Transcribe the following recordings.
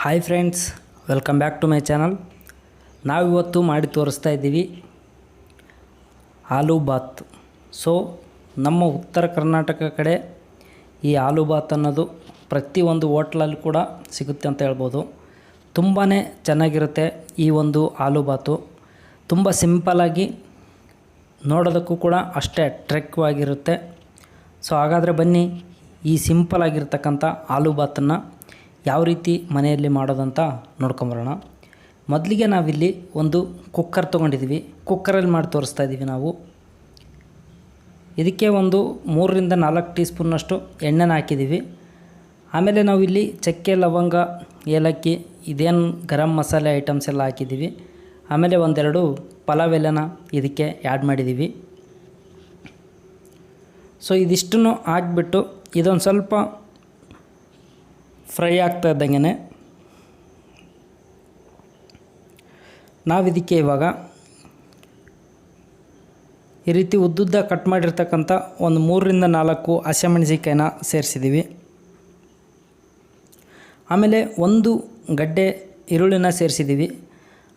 Hi friends, welcome back to my channel. ನಾವಿವತ್ತು ಮಾಡಿ ತೋರಿಸ್ತಾ ಇದ್ದೀವಿ ಆಲೂ ಬಾತ್. ಸೊ ನಮ್ಮ ಉತ್ತರ ಕರ್ನಾಟಕ ಕಡೆ ಈ ಆಲೂ ಬಾತ್ ಅನ್ನೋದು ಪ್ರತಿಯೊಂದು ಹೋಟ್ಲಲ್ಲಿ ಕೂಡ ಸಿಗುತ್ತೆ ಅಂತ ಹೇಳ್ಬೋದು. ತುಂಬಾ ಚೆನ್ನಾಗಿರುತ್ತೆ ಈ ಒಂದು ಆಲೂ ಬಾತು. ತುಂಬ ಸಿಂಪಲ್ಲಾಗಿ, ನೋಡೋದಕ್ಕೂ ಕೂಡ ಅಷ್ಟೇ ಅಟ್ರಾಕ್ಟಿವಾಗಿರುತ್ತೆ. ಸೊ ಹಾಗಾದರೆ ಬನ್ನಿ, ಈ ಸಿಂಪಲ್ಲಾಗಿರ್ತಕ್ಕಂಥ ಆಲೂ ಬಾತನ್ನು ಯಾವ ರೀತಿ ಮನೆಯಲ್ಲಿ ಮಾಡೋದಂತ ನೋಡ್ಕೊಂಬರೋಣ. ಮೊದಲಿಗೆ ನಾವಿಲ್ಲಿ ಒಂದು ಕುಕ್ಕರ್ ತೊಗೊಂಡಿದ್ದೀವಿ. ಕುಕ್ಕರಲ್ಲಿ ಮಾಡಿ ತೋರಿಸ್ತಾ ಇದ್ದೀವಿ ನಾವು. ಇದಕ್ಕೆ ಒಂದು 3-4 ಟೀ ಸ್ಪೂನ್ನಷ್ಟು ಎಣ್ಣೆನ ಹಾಕಿದ್ದೀವಿ. ಆಮೇಲೆ ನಾವಿಲ್ಲಿ ಚಕ್ಕೆ, ಲವಂಗ, ಏಲಕ್ಕಿ, ಇದೇನು ಗರಂ ಮಸಾಲೆ ಐಟಮ್ಸ್ ಎಲ್ಲ ಹಾಕಿದ್ದೀವಿ. ಆಮೇಲೆ ಒಂದೆರಡು ಪಲಾವ್ ಎಲೆನ ಇದಕ್ಕೆ ಆ್ಯಡ್ ಮಾಡಿದ್ದೀವಿ. ಸೊ ಇದಿಷ್ಟನ್ನು ಹಾಕಿಬಿಟ್ಟು ಇದೊಂದು ಸ್ವಲ್ಪ ಫ್ರೈ ಆಗ್ತಾ ಇದ್ದಂಗೆ ನಾವಿದಕ್ಕೆ ಇವಾಗ ಈ ರೀತಿ ಉದ್ದುದ್ದ ಕಟ್ ಮಾಡಿರ್ತಕ್ಕಂಥ ಒಂದು 3-4 ಹಸಿಮೆಣಸಿನ್ಕಾಯಿನ ಸೇರಿಸಿದ್ದೀವಿ. ಆಮೇಲೆ ಒಂದು ಗಡ್ಡೆ ಈರುಳ್ಳಿನ ಸೇರಿಸಿದ್ದೀವಿ.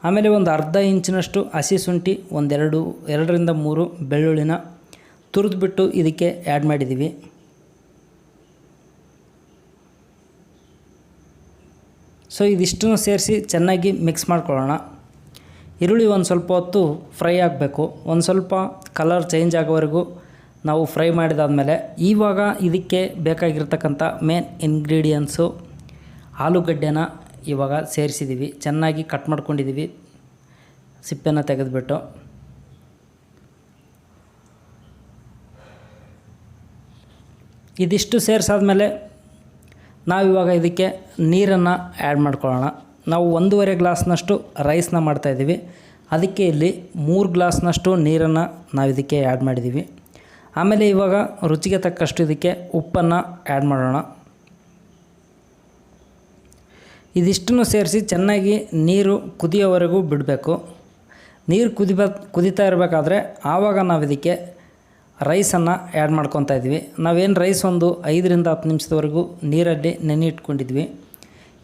ಆಮೇಲೆ ಒಂದು ಅರ್ಧ ಇಂಚಿನಷ್ಟು ಹಸಿ ಶುಂಠಿ, 2-3 ಬೆಳ್ಳುಳ್ಳಿನ ತುರಿದ್ಬಿಟ್ಟು ಇದಕ್ಕೆ ಆ್ಯಡ್ ಮಾಡಿದ್ದೀವಿ. ಸೊ ಇದಿಷ್ಟನ್ನು ಸೇರಿಸಿ ಚೆನ್ನಾಗಿ ಮಿಕ್ಸ್ ಮಾಡ್ಕೊಳ್ಳೋಣ. ಈರುಳ್ಳಿ ಒಂದು ಸ್ವಲ್ಪ ಹೊತ್ತು ಫ್ರೈ ಆಗಬೇಕು. ಒಂದು ಸ್ವಲ್ಪ ಕಲರ್ ಚೇಂಜ್ ಆಗೋವರೆಗೂ ನಾವು ಫ್ರೈ ಮಾಡಿದಾದಮೇಲೆ ಇವಾಗ ಇದಕ್ಕೆ ಬೇಕಾಗಿರ್ತಕ್ಕಂಥ ಮೇನ್ ಇಂಗ್ರೀಡಿಯೆಂಟ್ಸು ಆಲೂಗಡ್ಡೆನ ಇವಾಗ ಸೇರಿಸಿದ್ದೀವಿ. ಚೆನ್ನಾಗಿ ಕಟ್ ಮಾಡ್ಕೊಂಡಿದ್ದೀವಿ, ಸಿಪ್ಪೆನ ತೆಗೆದುಬಿಟ್ಟು. ಇದಿಷ್ಟು ಸೇರಿಸಾದ್ಮೇಲೆ ನಾವಿವಾಗ ಇದಕ್ಕೆ ನೀರನ್ನು ಆ್ಯಡ್ ಮಾಡ್ಕೊಳ್ಳೋಣ. ನಾವು 1.5 ಗ್ಲಾಸ್ನಷ್ಟು ರೈಸ್ನ ಮಾಡ್ತಾಯಿದ್ದೀವಿ. ಅದಕ್ಕೆ ಇಲ್ಲಿ 3 ಗ್ಲಾಸ್ನಷ್ಟು ನೀರನ್ನು ನಾವು ಇದಕ್ಕೆ ಆ್ಯಡ್ ಮಾಡಿದ್ದೀವಿ. ಆಮೇಲೆ ಇವಾಗ ರುಚಿಗೆ ತಕ್ಕಷ್ಟು ಇದಕ್ಕೆ ಉಪ್ಪನ್ನು ಆ್ಯಡ್ ಮಾಡೋಣ. ಇದಿಷ್ಟನ್ನು ಸೇರಿಸಿ ಚೆನ್ನಾಗಿ ನೀರು ಕುದಿಯೋವರೆಗೂ ಬಿಡಬೇಕು. ನೀರು ಕುದೀತಾ ಇರಬೇಕಾದ್ರೆ ಆವಾಗ ನಾವು ಇದಕ್ಕೆ ರೈಸನ್ನು ಆ್ಯಡ್ ಮಾಡ್ಕೊತಾ ಇದ್ವಿ. ನಾವೇನು ರೈಸ್ ಒಂದು 5-10 ನಿಮಿಷದವರೆಗೂ ನೀರಲ್ಲಿ ನೆನೆ ಇಟ್ಕೊಂಡಿದ್ವಿ.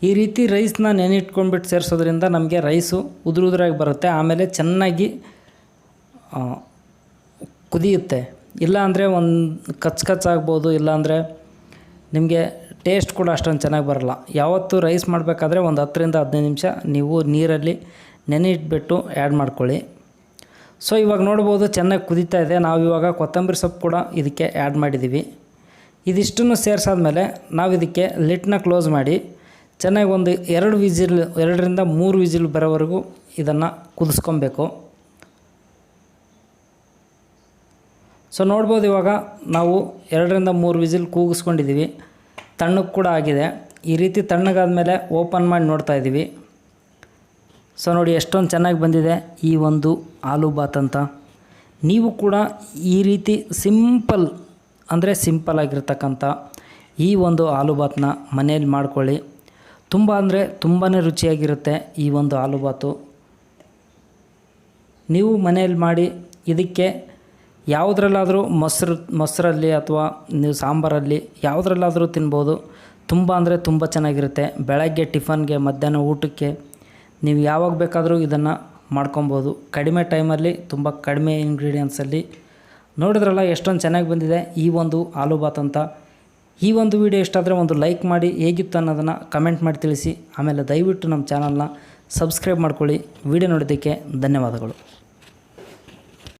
ಈ ರೀತಿ ರೈಸ್ನ ನೆನೆ ಇಟ್ಕೊಂಡ್ಬಿಟ್ಟು ಸೇರಿಸೋದ್ರಿಂದ ನಮಗೆ ರೈಸು ಉದುರಾಗಿ ಬರುತ್ತೆ. ಆಮೇಲೆ ಚೆನ್ನಾಗಿ ಕುದಿಯುತ್ತೆ. ಇಲ್ಲಾಂದರೆ ಒಂದು ಕಚ್ಚಾಗ್ಬೋದು, ಇಲ್ಲಾಂದರೆ ನಿಮಗೆ ಟೇಸ್ಟ್ ಕೂಡ ಅಷ್ಟೊಂದು ಚೆನ್ನಾಗಿ ಬರೋಲ್ಲ. ಯಾವತ್ತೂ ರೈಸ್ ಮಾಡಬೇಕಾದ್ರೆ ಒಂದು 10-15 ನಿಮಿಷ ನೀವು ನೀರಲ್ಲಿ ನೆನೆ ಇಟ್ಬಿಟ್ಟು ಆ್ಯಡ್ ಮಾಡ್ಕೊಳ್ಳಿ. ಸೊ ಇವಾಗ ನೋಡ್ಬೋದು ಚೆನ್ನಾಗಿ ಕುದೀತಾ ಇದೆ. ನಾವು ಇವಾಗ ಕೊತ್ತಂಬರಿ ಸೊಪ್ಪು ಕೂಡ ಇದಕ್ಕೆ ಆ್ಯಡ್ ಮಾಡಿದ್ದೀವಿ. ಇದಿಷ್ಟನ್ನು ಸೇರಿಸಾದ್ಮೇಲೆ ನಾವು ಇದಕ್ಕೆ ಲಿಡ್ನ ಕ್ಲೋಸ್ ಮಾಡಿ ಚೆನ್ನಾಗಿ ಒಂದು 2-3 ವಿಸಿಲ್ ಬರೋವರೆಗೂ ಇದನ್ನು ಕುದಿಸ್ಕೊಬೇಕು. ಸೊ ನೋಡ್ಬೋದು ಇವಾಗ ನಾವು 2-3 ವಿಸಿಲ್ ಕೂಗಿಸ್ಕೊಂಡಿದ್ದೀವಿ. ತಣ್ಣಗೆ ಕೂಡ ಆಗಿದೆ. ಈ ರೀತಿ ತಣ್ಣಗಾದ್ಮೇಲೆ ಓಪನ್ ಮಾಡಿ ನೋಡ್ತಾ ಇದ್ದೀವಿ. ಸೊ ನೋಡಿ ಎಷ್ಟೊಂದು ಚೆನ್ನಾಗಿ ಬಂದಿದೆ ಈ ಒಂದು ಆಲೂ ಬಾತ್ ಅಂತ. ನೀವು ಕೂಡ ಈ ರೀತಿ ಸಿಂಪಲ್ ಆಗಿರ್ತಕ್ಕಂಥ ಈ ಒಂದು ಆಲೂ ಬಾತನ್ನ ಮನೆಯಲ್ಲಿ ಮಾಡ್ಕೊಳ್ಳಿ. ತುಂಬಾ ರುಚಿಯಾಗಿರುತ್ತೆ ಈ ಒಂದು ಆಲೂ ಬಾತು. ನೀವು ಮನೆಯಲ್ಲಿ ಮಾಡಿ ಇದಕ್ಕೆ ಯಾವುದ್ರಲ್ಲಾದರೂ ಮೊಸರಲ್ಲಿ ಅಥವಾ ನೀವು ಸಾಂಬಾರಲ್ಲಿ ಯಾವುದ್ರಲ್ಲಾದರೂ ತಿನ್ಬೋದು. ತುಂಬ ಚೆನ್ನಾಗಿರುತ್ತೆ. ಬೆಳಗ್ಗೆ ಟಿಫನ್ಗೆ, ಮಧ್ಯಾಹ್ನ ಊಟಕ್ಕೆ ನೀವು ಯಾವಾಗ ಬೇಕಾದರೂ ಇದನ್ನು ಮಾಡ್ಕೊಬೋದು. ಕಡಿಮೆ ಟೈಮಲ್ಲಿ, ತುಂಬ ಕಡಿಮೆ ಇಂಗ್ರೀಡಿಯೆಂಟ್ಸಲ್ಲಿ. ನೋಡಿದ್ರಲ್ಲ ಎಷ್ಟೊಂದು ಚೆನ್ನಾಗಿ ಬಂದಿದೆ ಈ ಒಂದು ಆಲೂ ಬಾತ್ ಅಂತ. ಈ ಒಂದು ವಿಡಿಯೋ ಇಷ್ಟ ಆದರೆ ಒಂದು ಲೈಕ್ ಮಾಡಿ, ಹೇಗಿತ್ತು ಅನ್ನೋದನ್ನು ಕಮೆಂಟ್ ಮಾಡಿ ತಿಳಿಸಿ. ಆಮೇಲೆ ದಯವಿಟ್ಟು ನಮ್ಮ ಚಾನಲ್ನ ಸಬ್ಸ್ಕ್ರೈಬ್ ಮಾಡ್ಕೊಳ್ಳಿ. ವಿಡಿಯೋ ನೋಡೋದಕ್ಕೆ ಧನ್ಯವಾದಗಳು.